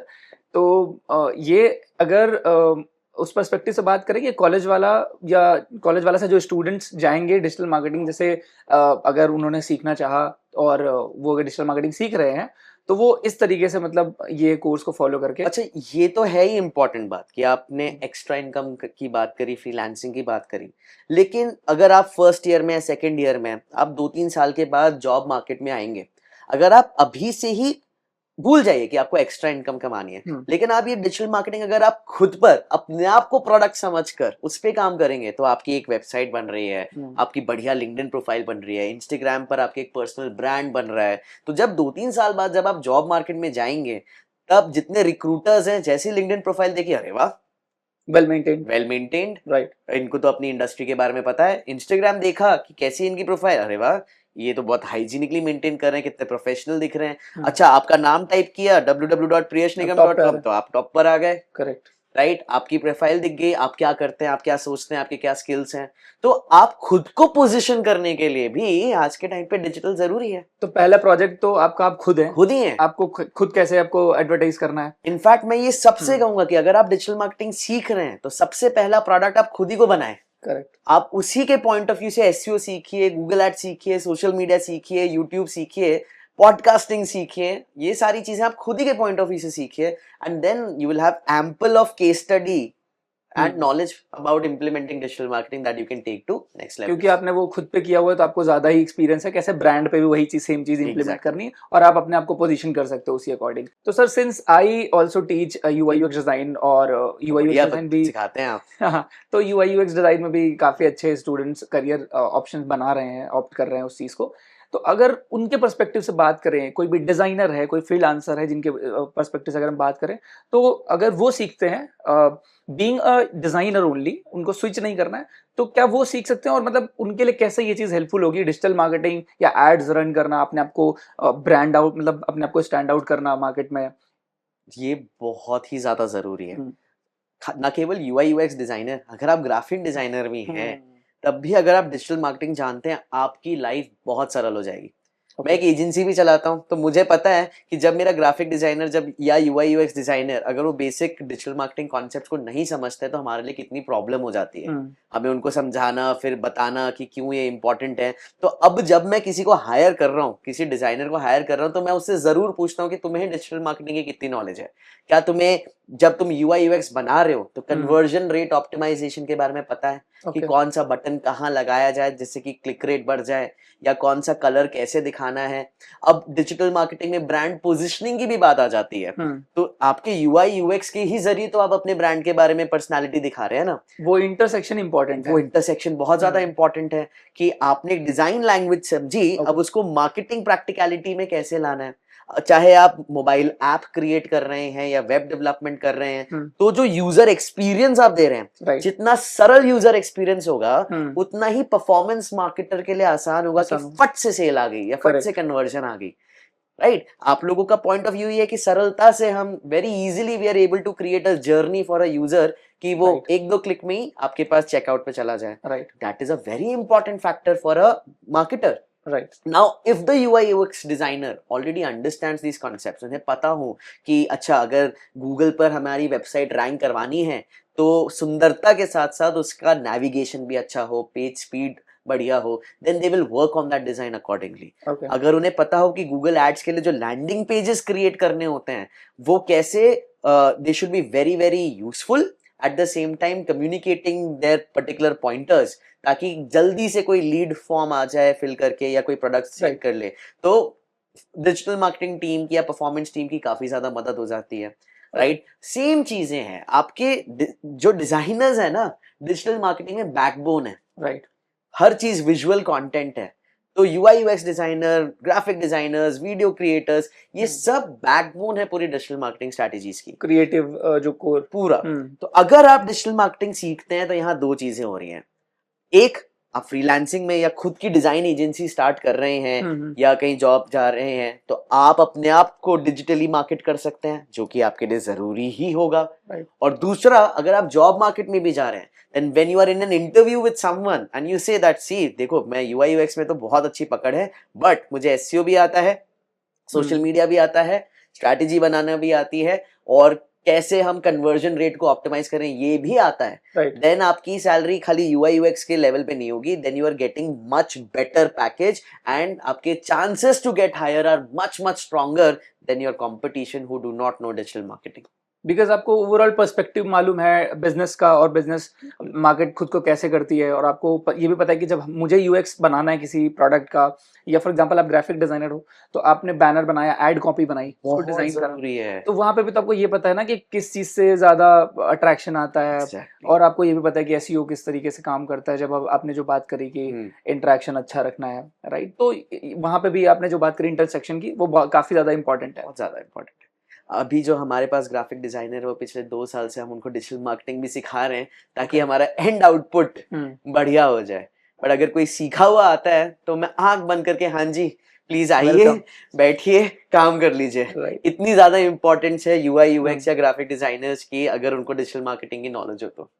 तो ये अगर उस पर्सपेक्टिव से बात करें कि कॉलेज वाला से जो स्टूडेंट्स जाएंगे डिजिटल मार्केटिंग, जैसे अगर उन्होंने सीखना चाहा और वो अगर डिजिटल मार्केटिंग सीख रहे हैं, तो वो इस तरीके से मतलब ये कोर्स को फॉलो करके। अच्छा, ये तो है ही इम्पोर्टेंट बात कि आपने एक्स्ट्रा इनकम की बात करी, फ्रीलांसिंग की बात करी, लेकिन अगर आप फर्स्ट ईयर में या सेकेंड ईयर में, आप 2-3 साल के बाद जॉब मार्केट में आएंगे, अगर आप अभी से ही भूल जाइए कि आपको एक्स्ट्रा इनकम कमानी है, लेकिन आप ये डिजिटल मार्केटिंग अगर आप खुद पर अपने आप को प्रोडक्ट समझकर उस पे काम करेंगे, तो आपकी एक वेबसाइट बन रही है, आपकी बढ़िया लिंक्डइन प्रोफाइल बन रही है, इंस्टाग्राम पर आपके एक पर्सनल ब्रांड बन रहा है। तो जब 2-3 साल बाद जब आप जॉब मार्केट में जाएंगे, तब जितने रिक्रूटर्स हैं, जैसी लिंक्डइन प्रोफाइल देखिए, अरे वाह, वेल मेंटेन्ड, राइट, इनको तो अपनी इंडस्ट्री के बारे में पता है। इंस्टाग्राम देखा कि कैसी इनकी प्रोफाइल, अरे वाह, ये तो बहुत हाइजीनिकली मेंटेन कर रहे हैं, कितने प्रोफेशनल दिख रहे हैं। अच्छा, आपका नाम टाइप किया www.priyashnigam.com, तो आप टॉप पर आ गए। करेक्ट, राइट, आपकी प्रोफाइल दिख गई, आप क्या करते हैं, आप क्या सोचते हैं, आपके क्या स्किल्स हैं। तो आप खुद को पोजीशन करने के लिए भी आज के टाइम पे डिजिटल जरूरी है। तो पहला प्रोजेक्ट तो आपका आप खुद ही हैं। आपको खुद कैसे आपको एडवर्टाइज करना है। इनफैक्ट मैं ये सबसे कहूंगा कि अगर आप डिजिटल मार्केटिंग सीख रहे हैं, तो सबसे पहला प्रोडक्ट आप खुद ही को बनाएं। करेक्ट, आप उसी के पॉइंट ऑफ व्यू से एसईओ सीखिए, गूगल एड सीखिए, सोशल मीडिया सीखिए, यूट्यूब सीखिए, पॉडकास्टिंग सीखिए, ये सारी चीजें आप खुद ही के पॉइंट ऑफ व्यू से सीखिए, and then you will have ample of case study and knowledge about implementing digital marketing that you can take to next level. क्योंकि आपने वो खुद पे किया हुआ है तो आपको ज्यादा ही एक्सपीरियंस है कैसे ब्रांड पे भी वही चीज सेम चीज इंप्लीमेंट Exactly. करनी है और आप अपने आप को पोजीशन कर सकते हो उसी अकॉर्डिंग। तो sir since I also teach UI UX design और यूआई यूएक्स डिजाइन भी सिखाते हैं आप। हाँ, तो यूआई यूएक्स डिजाइन में भी काफी अच्छे स्टूडेंट्स करियर ऑप्शंस बना रहे हैं, ऑप्ट कर रहे हैं उस चीज को। तो अगर उनके पर्सपेक्टिव से बात करें, कोई भी डिजाइनर है, कोई फ्रीलांसर है जिनके पर्सपेक्टिव से अगर हम बात करें, तो अगर वो सीखते हैं बीइंग अ डिजाइनर ओनली, उनको स्विच नहीं करना है, तो क्या वो सीख सकते हैं और मतलब उनके लिए कैसे ये चीज हेल्पफुल होगी, डिजिटल मार्केटिंग या एड्स रन करना, अपने आप को ब्रांड आउट मतलब अपने आप को स्टैंड आउट करना मार्केट में? ये बहुत ही ज्यादा जरूरी है। हम्म, ना केवल यूआई यूएक्स डिजाइनर, अगर आप ग्राफिक डिजाइनर भी हैं तब भी अगर आप डिजिटल मार्केटिंग जानते हैं, आपकी लाइफ बहुत सरल हो जाएगी। मैं एक एजेंसी भी चलाता हूँ, तो मुझे पता है कि जब मेरा ग्राफिक डिजाइनर जब या यूआई यूएक्स डिजाइनर अगर वो बेसिक डिजिटल मार्केटिंग कॉन्सेप्ट को नहीं समझते तो हमारे लिए कितनी प्रॉब्लम हो जाती है। हमें उनको समझाना, फिर बताना कि क्यों ये इंपॉर्टेंट है। तो अब जब मैं किसी को हायर कर रहा हूँ, किसी डिजाइनर को हायर कर रहा हूँ, तो मैं उससे जरूर पूछता हूँ कि तुम्हें डिजिटल मार्केटिंग की कितनी नॉलेज है, क्या तुम्हें जब तुम यूआई यूएक्स बना रहे हो तो कन्वर्जन रेट ऑप्टिमाइजेशन के बारे में पता है कि कौन सा बटन कहाँ लगाया जाए जिससे कि क्लिक रेट बढ़ जाए, या कौन सा कलर कैसे दिखाना है। अब डिजिटल मार्केटिंग में ब्रांड पोजीशनिंग की भी बात आ जाती है। तो आपके यूआई यूएक्स के ही जरिए तो आप अपने ब्रांड के बारे में पर्सनालिटी दिखा रहे हैं ना। वो इंटरसेक्शन इंपॉर्टेंट है। वो इंटरसेक्शन बहुत ज्यादा इंपॉर्टेंट है कि आपने एक डिजाइन लैंग्वेज समझी, अब उसको मार्केटिंग प्रैक्टिकलिटी में कैसे लाना है। चाहे आप मोबाइल ऐप क्रिएट कर रहे हैं या वेब डेवलपमेंट कर रहे हैं, तो जो यूजर एक्सपीरियंस आप दे रहे हैं, जितना सरल यूजर एक्सपीरियंस होगा उतना ही परफॉर्मेंस मार्केटर के लिए आसान होगा कि फट से सेल आ गई या फट से कन्वर्जन आ गई। राइट, आप लोगों का पॉइंट ऑफ व्यू ये है कि सरलता से हम very easily we are able to create a journey for a user कि वो एक दो क्लिक में ही आपके पास चेकआउट पे चला जाए। Right, that is a very important factor for a marketer. Right. Now, if the UI UX designer already understands these concepts, उन्हें पता हो कि अच्छा अगर Google पर हमारी वेबसाइट रैंक करवानी है तो सुंदरता के साथ साथ उसका नेविगेशन भी अच्छा हो, पेज स्पीड बढ़िया हो, then they will work on that design accordingly. Okay. अगर उन्हें पता हो कि Google Ads के लिए जो लैंडिंग पेजेस क्रिएट करने होते हैं वो कैसे they should be very very useful, at the same time communicating their particular pointers ताकि जल्दी से कोई लीड फॉर्म आ जाए फिल करके या कोई प्रोडक्ट सेट कर ले, तो डिजिटल मार्केटिंग टीम की या परफॉर्मेंस टीम की काफी ज्यादा मदद हो जाती है। राइट, सेम चीजें हैं आपके जो डिजाइनर्स है ना, डिजिटल मार्केटिंग में बैकबोन है। राइट, हर चीज विजुअल कंटेंट है, तो UI UX designer, graphic designers, video creators, ये सब बैकबोन है पूरी डिजिटल मार्केटिंग स्ट्रेटजीज की, क्रिएटिव जो कोर पूरा। तो अगर आप डिजिटल मार्केटिंग सीखते हैं तो यहाँ दो चीजें हो रही हैं। एक, आप फ्रीलांसिंग में या खुद की डिजाइन एजेंसी स्टार्ट कर रहे हैं या कहीं जॉब जा रहे हैं, तो आप अपने आप को डिजिटली मार्केट कर सकते हैं, जो कि आपके लिए जरूरी ही होगा। और दूसरा, अगर आप जॉब मार्केट में भी जा रहे हैं, then when you are in an interview with someone and you say that see देखो मैं UI UX में तो बहुत अच्छी पकड़ है, बट मुझे SEO भी आता है, सोशल मीडिया भी आता है, स्ट्रैटेजी बनाना भी आती है, और कैसे हम कन्वर्जन रेट को ऑप्टिमाइज करें ये भी आता है। देन आपकी सैलरी खाली यूआई यूएक्स के लेवल पे नहीं होगी, then you are getting much better package and आपके chances to get higher are much much stronger than your competition who do not know digital marketing. Because आपको overall perspective मालूम है business का और बिजनेस मार्केट खुद को कैसे करती है, और आपको ये भी पता है कि जब मुझे यूएक्स बनाना है किसी प्रोडक्ट का, या फॉर एग्जांपल आप ग्राफिक डिजाइनर हो तो आपने बैनर बनाया, एड कॉपी बनाई, उसको डिजाइन करा, तो वहां पे भी तो आपको ये पता है ना कि किस चीज से ज्यादा अट्रैक्शन आता है। और आपको ये भी पता है कि एसईओ किस तरीके से काम करता है, जब आपने जो बात करी कि इंटरेक्शन अच्छा रखना है। राइट, तो वहां पे भी आपने जो बात करी इंटरसेक्शन की, वो काफी ज्यादा इंपॉर्टेंट है, बहुत ज्यादा इंपॉर्टेंट है। अभी जो हमारे पास ग्राफिक डिजाइनर है वो पिछले 2 साल से हम उनको डिजिटल मार्केटिंग भी सिखा रहे हैं ताकि हमारा एंड आउटपुट बढ़िया हो जाए। पर अगर कोई सीखा हुआ आता है तो मैं आंख बंद करके हाँ जी प्लीज आइए, बैठिए, काम कर लीजिए। इतनी ज्यादा इंपॉर्टेंस है यूआई यूएक्स या ग्राफिक डिजाइनर्स की अगर उनको डिजिटल मार्केटिंग की नॉलेज हो तो।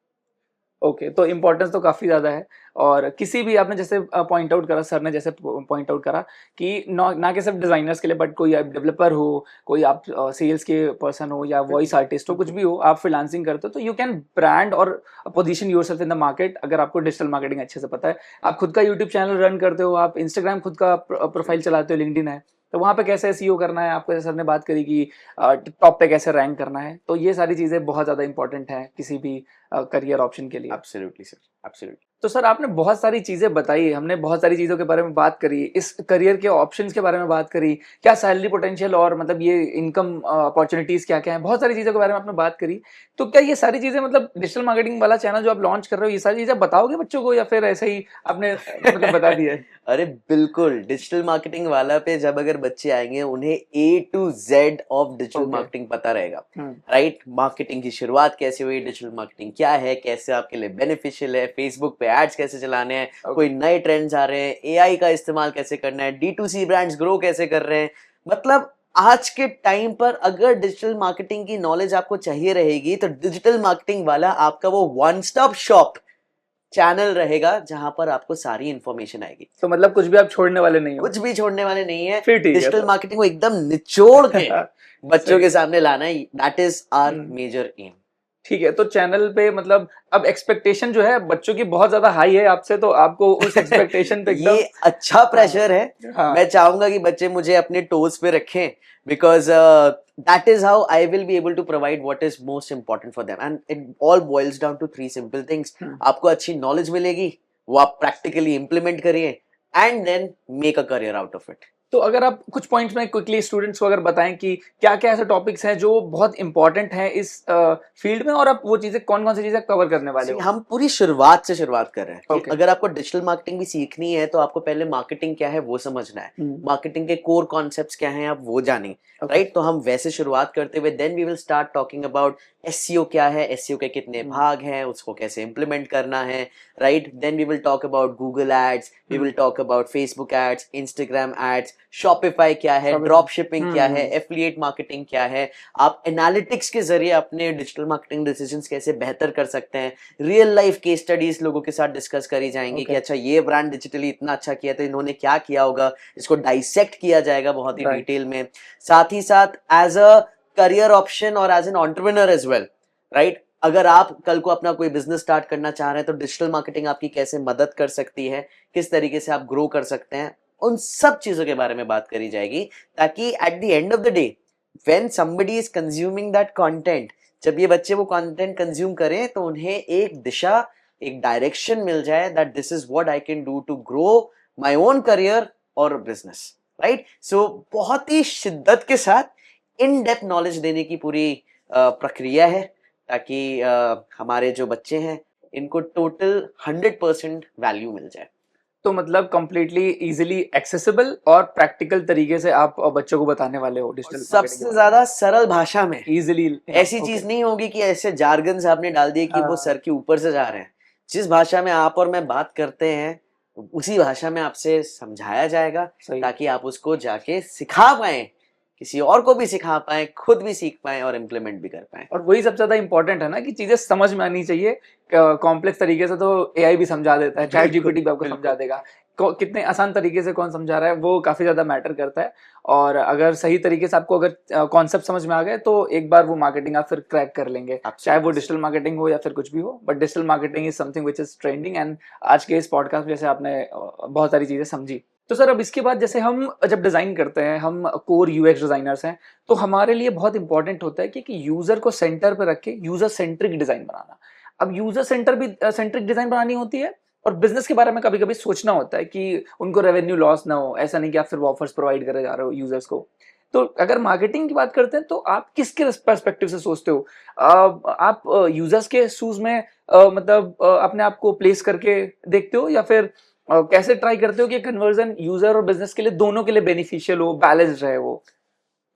ओके, तो इम्पोर्टेंस तो काफ़ी ज़्यादा है। और किसी भी आपने जैसे पॉइंट आउट करा, सर ने जैसे पॉइंट आउट करा कि ना कि सिर्फ डिज़ाइनर्स के लिए, बट कोई आप डेवलपर हो, कोई आप सेल्स के पर्सन हो या वॉइस आर्टिस्ट हो, कुछ भी हो, आप फ्रीलांसिंग करते हो तो यू कैन ब्रांड और position yourself in the market अगर आपको डिजिटल मार्केटिंग अच्छे से पता है। आप खुद का यूट्यूब चैनल रन करते हो, आप इंस्टाग्राम खुद का प्रोफाइल चलाते हो, लिंक्डइन है, तो वहाँ पे कैसे एसईओ करना है, आपको जैसे हमने बात करी कि टॉप पे कैसे रैंक करना है, तो ये सारी चीज़ें बहुत ज़्यादा इंपॉर्टेंट हैं किसी भी करियर ऑप्शन के लिए। Absolutely sir, absolutely. तो सर आपने बहुत सारी चीज़ें बताई, हमने बहुत सारी चीज़ों के बारे में बात करी, इस करियर के ऑप्शंस के बारे में बात करी, क्या सैलरी पोटेंशियल और मतलब ये इनकम अपॉर्चुनिटीज़ क्या-क्या हैं, बहुत सारी चीज़ों के बारे में आपने बात करी। तो क्या ये सारी चीज़ें मतलब डिजिटल मार्केटिंग वाला चैनल जो आप लॉन्च कर रहे हो, ये सारी चीज़ें बताओगे बच्चों को या फिर ऐसे ही आपने मतलब बता दिया है? अरे बिल्कुल, डिजिटल मार्केटिंग वाला पे जब अगर बच्चे आएंगे उन्हें A to Z of digital okay. Marketing पता रहेगा, हुँ, राइट? मार्केटिंग की शुरुआत कैसे हुई, डिजिटल मार्केटिंग क्या है, कैसे आपके लिए बेनिफिशियल है, फेसबुक पे एड्स कैसे चलाने हैं, ओके। कोई नए ट्रेंड्स आ रहे हैं, एआई का इस्तेमाल कैसे करना है, D2C ब्रांड्स ग्रो कैसे कर रहे हैं। मतलब आज के टाइम पर अगर डिजिटल मार्केटिंग की नॉलेज आपको चाहिए रहेगी तो डिजिटल मार्केटिंग वाला आपका वो वन स्टॉप शॉप चैनल रहेगा जहां पर आपको सारी इंफॉर्मेशन आएगी। तो मतलब कुछ भी आप छोड़ने वाले नहीं हो? कुछ भी छोड़ने वाले नहीं है। फिर ठीक है डिजिटल तो। मार्केटिंग को एकदम निचोड़ के बच्चों सही। के सामने लाना है, that is our um. Major aim. ठीक है, तो चैनल पे मतलब अब एक्सपेक्टेशन जो है बच्चों की बहुत ज़्यादा हाई है आपसे, तो आपको उस एक्सपेक्टेशन पे एकदम ये अच्छा हाँ, प्रेशर है। हाँ, मैं चाहूंगा कि बच्चे मुझे अपने टोज पे रखें, because that is how I will be able to provide what is most important for them, and it all boils down to three simple things. हुँ। आपको अच्छी नॉलेज मिलेगी, वो आप प्रैक्टिकली इंप्लीमेंट करिए, and then make a career out of it. तो अगर आप कुछ पॉइंट्स में क्विकली स्टूडेंट्स को अगर बताएं कि क्या-क्या ऐसे टॉपिक्स हैं जो बहुत इंपॉर्टेंट हैं इस फील्ड में और आप वो चीज़ें कौन-कौन सी चीज़ें कवर करने वाले See, हो? हम पूरी शुरुआत से शुरुआत कर रहे हैं कि ओके। अगर आपको डिजिटल मार्केटिंग भी सीखनी है तो आपको पहले मार्केटिंग क्या है वो समझना है, हुँ, मार्केटिंग के कोर कॉन्सेप्ट्स क्या हैं आप वो जानें, ओके। राइट? तो हम वैसे शुरुआत करते हुए then we will start talking about SEO क्या है, एसईओ के कितने हुँ, भाग हैं, उसको कैसे इंप्लीमेंट करना है, right? Then we will talk about Google ads, we um, will talk about Facebook ads, Instagram ads, Shopify क्या है, शॉपिफाई। ड्रॉप शिपिंग क्या है, हुँ, एफिलिएट मार्केटिंग क्या है, आप एनालिटिक्स के जरिए अपने डिजिटल मार्केटिंग डिसीजंस कैसे बेहतर कर सकते हैं, रियल लाइफ केस स्टडीज लोगों के साथ डिस्कस करी जाएंगी कि ओके, अच्छा ये ब्रांड डिजिटली इतना अच्छा किया तो इन्होंने क्या किया होगा, इसको डाइसेक्ट किया जाएगा बहुत ही राइट। डिटेल में। साथ ही साथ एज अ करियर ऑप्शन और as an entrepreneur as well, right? अगर आप कल को अपना कोई बिजनेस स्टार्ट करना चाह रहे हैं तो डिजिटल मार्केटिंग आपकी कैसे मदद कर सकती है, किस तरीके से आप ग्रो कर सकते हैं, उन सब चीजों के बारे में बात करी जाएगी, ताकि at the end of the day when somebody is consuming that content, जब ये बच्चे वो कंटेंट कंज्यूम करें तो उन्हें एक दिशा, एक डायरेक्शन मिल जाए that this is what I can do to grow my own career और बिजनेस, राइट? सो बहुत ही शिद्दत के साथ इन डेप्थ नॉलेज देने की पूरी प्रक्रिया है, ताकि हमारे जो बच्चे हैं इनको टोटल 100% वैल्यू मिल जाए। तो मतलब कंप्लीटली इजीली एक्सेसिबल और प्रैक्टिकल तरीके से आप बच्चों को बताने वाले हो और डिजिटल मार्केटिंग के सबसे बारे ज्यादा सरल भाषा में, में इजीली। ऐसी चीज नहीं होगी कि ऐसे जार्गन से आपने डाल दिया कि वो हाँ, सर के ऊपर से जा रहे हैं। जिस भाषा में आप और मैं बात करते हैं उसी भाषा में आपसे समझाया जाएगा, सही। ताकि आप उसको जाके सिखा पाए, किसी और को भी सिखा पाए, खुद भी सीख पाए और इम्प्लीमेंट भी कर पाए। और वही सबसे ज़्यादा इम्पोर्टेंट है ना कि चीज़ें समझ में आनी चाहिए। कॉम्प्लेक्स तरीके से तो एआई भी समझा देता है, चैट बिल्कुल जीपीटी भी आपको समझा बिल्कुल। देगा। कितने आसान तरीके से कौन समझा रहा है वो काफ़ी ज़्यादा मैटर करता है। और अगर सही तरीके से आपको अगर कॉन्सेप्ट समझ में आ गए तो एक बार वो मार्केटिंग आप फिर क्रैक कर लेंगे, चाहे वो Absolutely, डिजिटल मार्केटिंग हो या फिर कुछ भी हो। But digital marketing is something which is trending, and आज के इस पॉडकास्ट में जैसे आपने बहुत सारी चीज़ें समझी। तो सर अब इसके बाद जैसे हम जब डिज़ाइन करते हैं, हम कोर यूएक्स डिज़ाइनर्स हैं, तो हमारे लिए बहुत इंपॉर्टेंट होता है कि यूजर को सेंटर पे रख के यूजर सेंट्रिक डिजाइन बनाना। अब यूजर सेंट्रिक डिजाइन बनानी होती है और बिजनेस के बारे में कभी कभी सोचना होता है कि उनको रेवेन्यू लॉस ना हो, ऐसा नहीं कि आप सिर्फ ऑफर्स प्रोवाइड करे जा रहे हो यूजर्स को। तो अगर मार्केटिंग की बात करते हैं तो आप किसके पर्सपेक्टिव से सोचते हो? आप यूजर्स के शूज में मतलब अपने आप को प्लेस करके देखते हो, या फिर कैसे ट्राई करते हो कि कन्वर्जन यूजर और बिजनेस के लिए दोनों के लिए बेनिफिशियल हो, बैलेंस्ड रहे वो?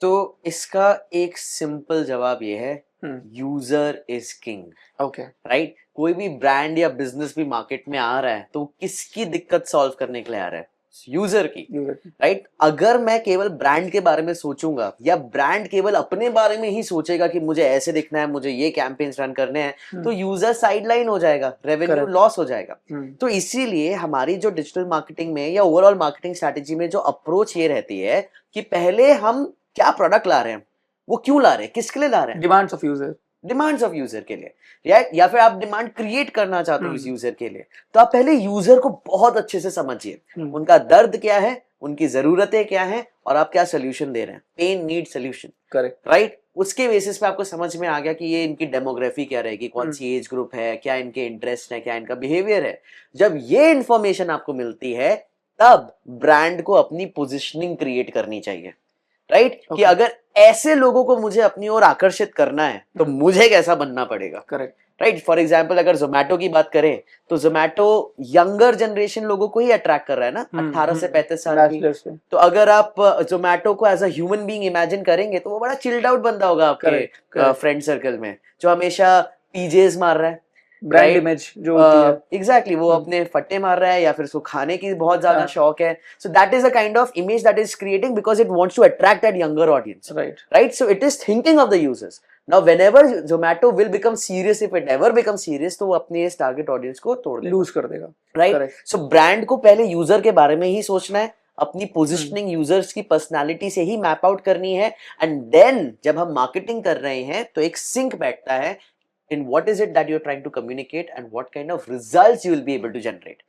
तो इसका एक सिंपल जवाब ये है, hmm, user is king, okay. Right? कोई भी ब्रांड या बिजनेस भी मार्केट में आ रहा है तो वो किसकी दिक्कत सॉल्व करने के लिए आ रहा है? यूजर की, यूजर। राइट? अगर मैं केवल ब्रांड के बारे में सोचूंगा या ब्रांड केवल अपने बारे में ही सोचेगा कि मुझे ऐसे दिखना है, मुझे ये कैंपेन्स रन करने हैं, तो यूजर साइडलाइन हो जाएगा, रेवेन्यू करेक्ट। लॉस हो जाएगा। तो इसीलिए हमारी जो डिजिटल मार्केटिंग में या ओवरऑल मार्केटिंग स्ट्रेटेजी में जो अप्रोच ये रहती है कि पहले हम क्या प्रोडक्ट ला रहे हैं, वो क्यों ला रहे हैं, किसके लिए ला रहे हैं? Demands of user. Demands of user के लिए, या फिर आप डिमांड क्रिएट करना चाहते हो इस यूजर के लिए, तो आप पहले यूजर को बहुत अच्छे से समझिए, उनका दर्द क्या है, उनकी ज़रूरतें क्या हैं और आप क्या सोल्यूशन दे रहे हैं, pain need solution, correct. Right. उसके बेसिस पे आपको समझ में आ गया कि ये इनकी डेमोग्राफी क्या रहेगी, कौन सी एज ग्रुप है, क्या इनके इंटरेस्ट है, क्या इनका बिहेवियर है। जब ये इंफॉर्मेशन आपको मिलती है तब ब्रांड को अपनी पोजिशनिंग क्रिएट करनी चाहिए, राइट। कि अगर ऐसे लोगों को मुझे अपनी ओर आकर्षित करना है तो मुझे कैसा बनना पड़ेगा, करेक्ट। राइट। फॉर एग्जाम्पल अगर जोमेटो की बात करें तो जोमेटो यंगर जनरेशन लोगों को ही अट्रैक्ट कर रहा है ना, 18 से 35 साल की। तो अगर आप जोमेटो को as a human being imagine करेंगे तो वो बड़ा चिल्ड आउट बंदा होगा आपके फ्रेंड सर्कल में, जो हमेशा पीजेस मार रहा है, ब्रांड इमेज जो होती है, एग्जैक्टली वो अपने फट्टे मार रहा है या फिर उसको खाने की बहुत ज्यादा शौक है। So that is a kind of image that is creating because it wants to attract that younger audience, right. So it is thinking of the users. Now, whenever Zomato will become serious, if it ever becomes serious, तो वो अपने इस target audience को तोड़ देगा, loose कर देगा, right. So brand को पहले यूजर के बारे में ही सोचना है, अपनी पोजिशनिंग यूजर्स की पर्सनालिटी से ही मैप आउट करनी है, एंड देन जब हम मार्केटिंग कर रहे हैं तो एक सिंक बैठता है in what is it that you're trying to communicate and what kind of results you will be able to generate,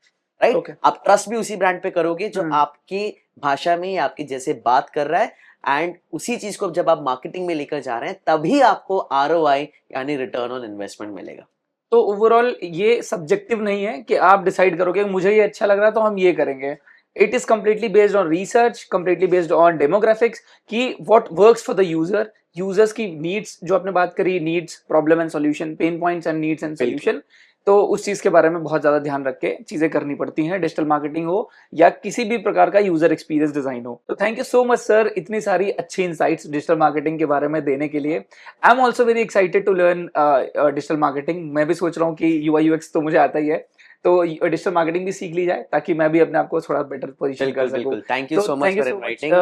right? Okay. आप ट्रस्ट भी उसी ब्रांड पे करोगे जो आपकी भाषा में आपकी जैसे बात कर रहा है, एंड उसी चीज को जब आप मार्केटिंग में लेकर जा रहे हैं तभी आपको ROI यानी रिटर्न ऑन इन्वेस्टमेंट मिलेगा। तो ओवरऑल ये सब्जेक्टिव नहीं है कि आप डिसाइड करोगे मुझे ये अच्छा लग रहा है तो हम ये करेंगे। It is completely based on research, completely based on demographics कि what works for the user, users की नीड्स जो आपने बात करी, needs, problem and solution, pen points and needs and solution, तो उस चीज के बारे में बहुत ज्यादा ध्यान रख के चीजें करनी पड़ती हैं, डिजिटल मार्केटिंग हो या किसी भी प्रकार का यूजर एक्सपीरियंस डिजाइन हो। तो thank you so much sir, इतनी सारी अच्छी इंसाइट्स डिजिटल मार्केटिंग के बारे में देने के लिए। I am also very excited to learn digital marketing. मैं भी सोच रहा हूँ कि UI UX तो मुझे आता ही है, तो डिजिटल मार्केटिंग भी सीख ली जाए ताकि मैं भी अपने आप को थोड़ा बेटर पोजीशन कर सकूं। Thank you so much for inviting,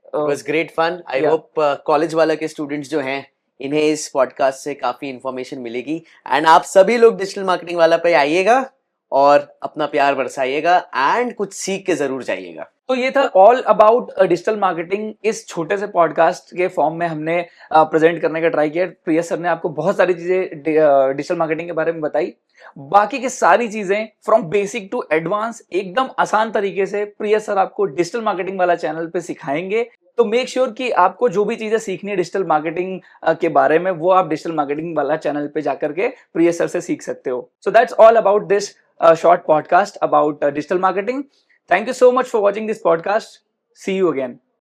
it was great fun. I hope college वाला के स्टूडेंट्स जो हैं इन्हें इस पॉडकास्ट से काफी इंफॉर्मेशन मिलेगी, एंड आप सभी लोग डिजिटल मार्केटिंग वाला पे आइएगा और अपना प्यार बरसाइएगा एंड कुछ सीख के जरूर जाइएगा। तो ये था ऑल अबाउट डिजिटल मार्केटिंग। इस छोटे से पॉडकास्ट के फॉर्म में हमने प्रेजेंट करने का ट्राई किया। प्रिया सर ने आपको बहुत सारी चीजें डिजिटल मार्केटिंग के बारे में बताई। बाकी की सारी चीजें फ्रॉम बेसिक टू एडवांस एकदम आसान तरीके से प्रिया सर आपको डिजिटल मार्केटिंग वाला चैनल पे सिखाएंगे। तो मेक श्योर कि आपको जो भी चीजें सीखनी है डिजिटल मार्केटिंग के बारे में वो आप डिजिटल मार्केटिंग वाला चैनल पे जाकर के प्रिया सर से सीख सकते हो। So that's all about this short podcast about digital marketing. Thank you so much for watching this podcast. See you again.